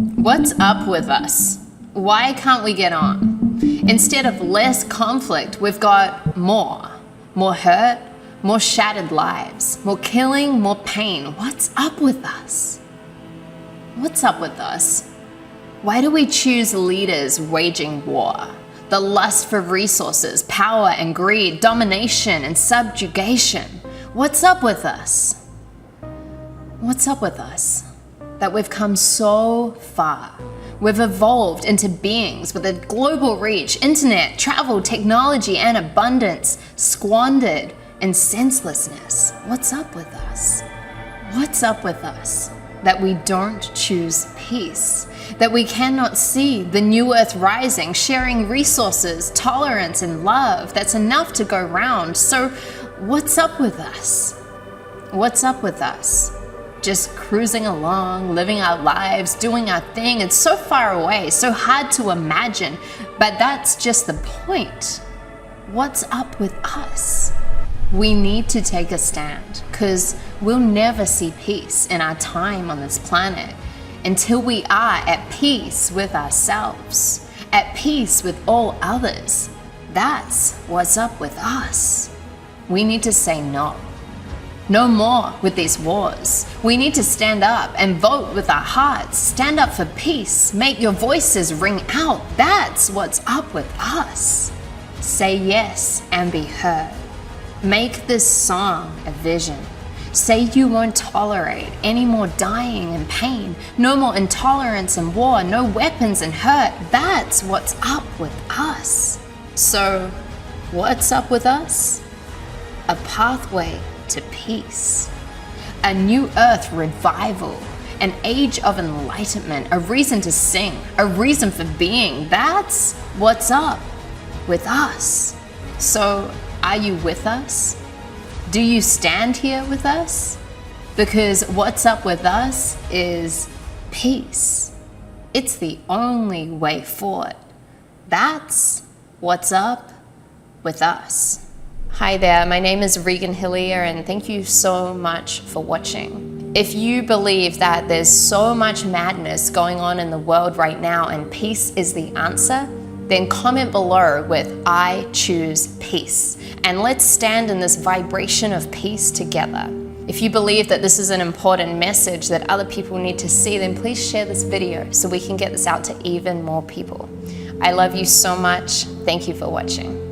What's up with us? Why can't we get on? Instead of less conflict, we've got more. More hurt, more shattered lives, more killing, more pain. What's up with us? What's up with us? Why do we choose leaders waging war? The lust for resources, power and greed, domination and subjugation. What's up with us? What's up with us? That we've come so far. We've evolved into beings with a global reach, internet, travel, technology, and abundance, squandered in senselessness. What's up with us? What's up with us? That we don't choose peace, that we cannot see the new earth rising, sharing resources, tolerance, and love that's enough to go round. So what's up with us? What's up with us? Just cruising along, living our lives, doing our thing. It's so far away, so hard to imagine, but that's just the point. What's up with us? We need to take a stand, because we'll never see peace in our time on this planet until we are at peace with ourselves, at peace with all others. That's what's up with us. We need to say no. No more with these wars. We need to stand up and vote with our hearts. Stand up for peace. Make your voices ring out. That's what's up with us. Say yes and be heard. Make this song a vision. Say you won't tolerate any more dying and pain. No more intolerance and war. No weapons and hurt. That's what's up with us. So, what's up with us? A pathway to peace, a new earth revival, an age of enlightenment, a reason to sing, a reason for being. That's what's up with us. So, are you with us? Do you stand here with us? Because what's up with us is peace. It's the only way forward. That's what's up with us. Hi there, my name is Regan Hillyer, and thank you so much for watching. If you believe that there's so much madness going on in the world right now and peace is the answer, then comment below with "I choose peace." And let's stand in this vibration of peace together. If you believe that this is an important message that other people need to see, then please share this video so we can get this out to even more people. I love you so much. Thank you for watching.